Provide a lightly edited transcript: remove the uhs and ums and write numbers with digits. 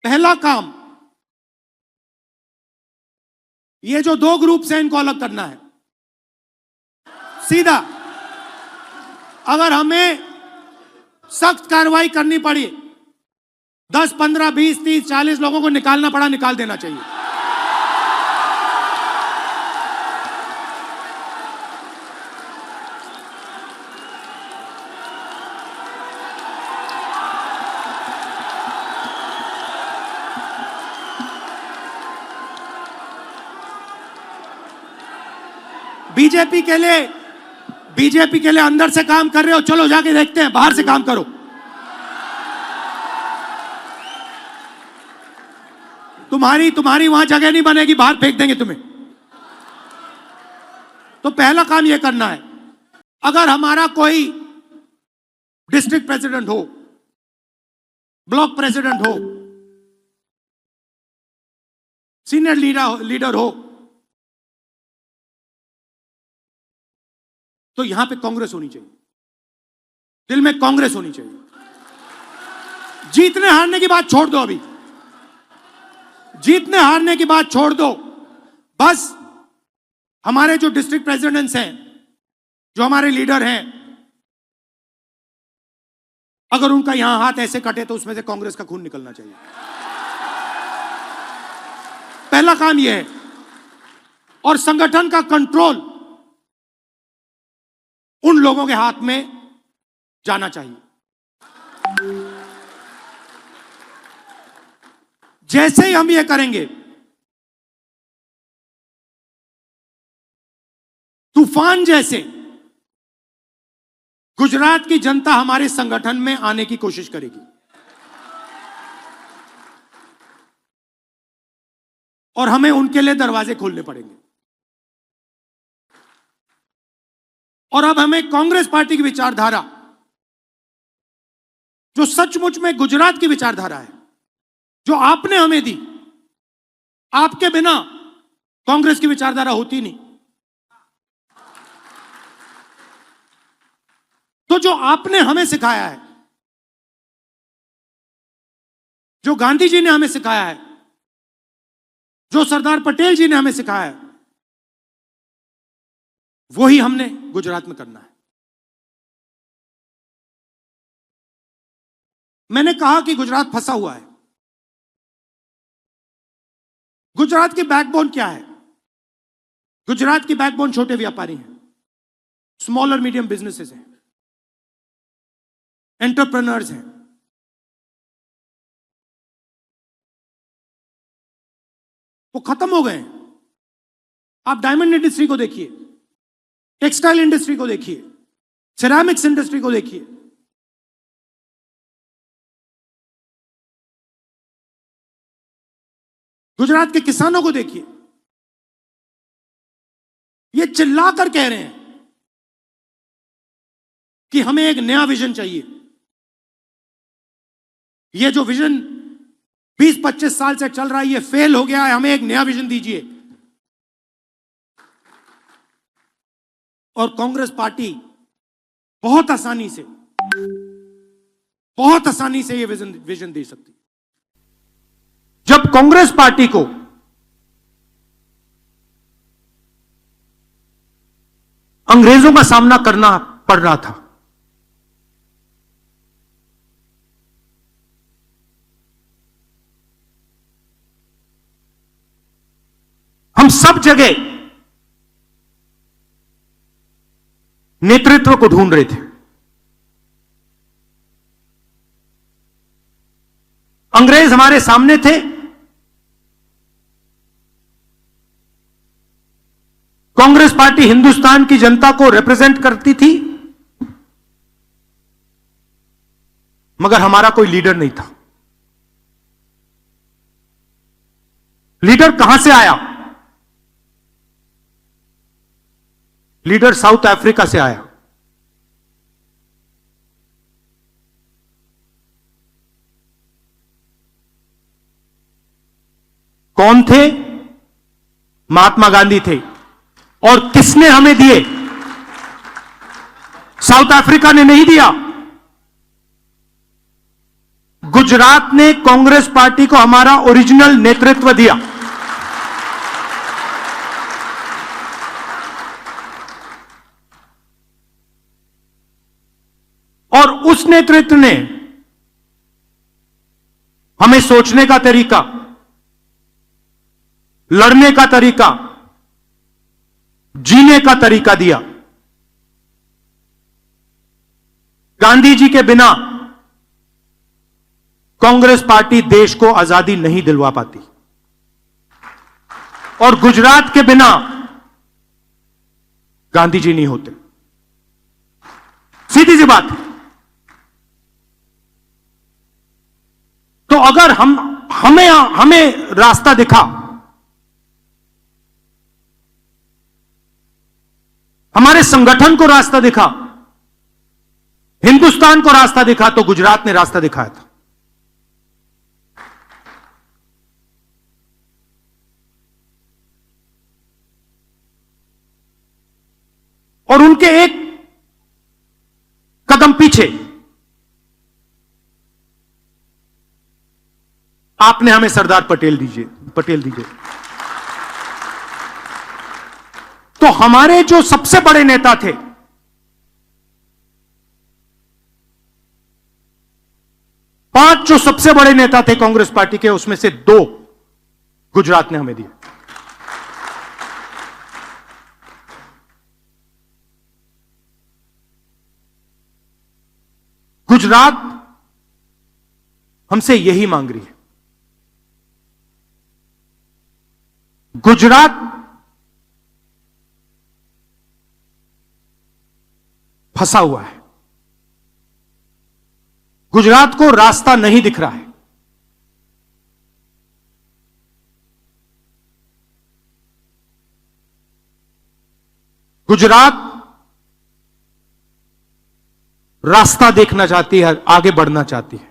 पहला काम, ये जो दो ग्रुप से इनको अलग करना है सीधा। अगर हमें सख्त कार्रवाई करनी पड़ी, 10, 15, 20, 30, 40 लोगों को निकालना पड़ा, निकाल देना चाहिए। बीजेपी के लिए अंदर से काम कर रहे हो, चलो जाके देखते हैं, बाहर से काम करो। तुम्हारी वहां जगह नहीं बनेगी, बाहर फेंक देंगे तुम्हें। तो पहला काम यह करना है, अगर हमारा कोई डिस्ट्रिक्ट प्रेसिडेंट हो, ब्लॉक प्रेसिडेंट हो, सीनियर लीडर हो, तो यहां पे कांग्रेस होनी चाहिए, दिल में कांग्रेस होनी चाहिए। जीतने हारने की बात छोड़ दो, अभी जीतने हारने की बात छोड़ दो। बस हमारे जो डिस्ट्रिक्ट प्रेसिडेंट्स हैं, जो हमारे लीडर हैं, अगर उनका यहां हाथ ऐसे कटे तो उसमें से कांग्रेस का खून निकलना चाहिए। पहला काम यह है। और संगठन का कंट्रोल उन लोगों के हाथ में जाना चाहिए। जैसे ही हम ये करेंगे, तूफान जैसे गुजरात की जनता हमारे संगठन में आने की कोशिश करेगी। और हमें उनके लिए दरवाजे खोलने पड़ेंगे। और अब हमें कांग्रेस पार्टी की विचारधारा, जो सचमुच में गुजरात की विचारधारा है, जो आपने हमें दी, आपके बिना कांग्रेस की विचारधारा होती नहीं। तो जो आपने हमें सिखाया है, जो गांधी जी ने हमें सिखाया है, जो सरदार पटेल जी ने हमें सिखाया है, वही हमने गुजरात में करना है। मैंने कहा कि गुजरात फंसा हुआ है। गुजरात की बैकबोन क्या है? गुजरात की बैकबोन छोटे व्यापारी हैं, स्मॉल और मीडियम बिजनेसेस हैं, एंटरप्रेन्योर्स हैं। वो खत्म हो गए हैं। आप डायमंड इंडस्ट्री को देखिए, टेक्सटाइल इंडस्ट्री को देखिए, सिरेमिक्स इंडस्ट्री को देखिए। गुजरात के किसानों को देखिए, ये चिल्लाकर कह रहे हैं कि हमें एक नया विजन चाहिए। ये जो विजन 20-25 साल से चल रहा है, ये फेल हो गया है, हमें एक नया विजन दीजिए। और कांग्रेस पार्टी बहुत आसानी से ये विजन दे सकती है। जब कांग्रेस पार्टी को अंग्रेजों का सामना करना पड़ रहा था, हम सब जगह नेतृत्व को ढूंढ रहे थे। अंग्रेज हमारे सामने थे, कांग्रेस पार्टी हिंदुस्तान की जनता को रिप्रेजेंट करती थी, मगर हमारा कोई लीडर नहीं था। लीडर कहां से आया? लीडर साउथ अफ्रीका से आया। कौन थे? महात्मा गांधी थे। और किसने हमें दिए? साउथ अफ्रीका ने नहीं दिया। गुजरात ने कांग्रेस पार्टी को हमारा ओरिजिनल नेतृत्व दिया। और उस नेतृत्व ने हमें सोचने का तरीका, लड़ने का तरीका, जीने का तरीका दिया। गांधी जी के बिना कांग्रेस पार्टी देश को आजादी नहीं दिलवा पाती, और गुजरात के बिना गांधी जी नहीं होते। सीधी सी बात। तो अगर हमें रास्ता दिखा, हमारे संगठन को रास्ता दिखा, हिंदुस्तान को रास्ता दिखा, तो गुजरात ने रास्ता दिखाया था। और उनके एक कदम पीछे आपने हमें सरदार पटेल दीजिए। तो हमारे जो सबसे बड़े नेता थे, पांच जो सबसे बड़े नेता थे कांग्रेस पार्टी के, उसमें से 2 गुजरात ने हमें दिए। गुजरात हमसे यही मांग रही है। गुजरात फंसा हुआ है। गुजरात को रास्ता नहीं दिख रहा है। गुजरात रास्ता देखना चाहती है, आगे बढ़ना चाहती है।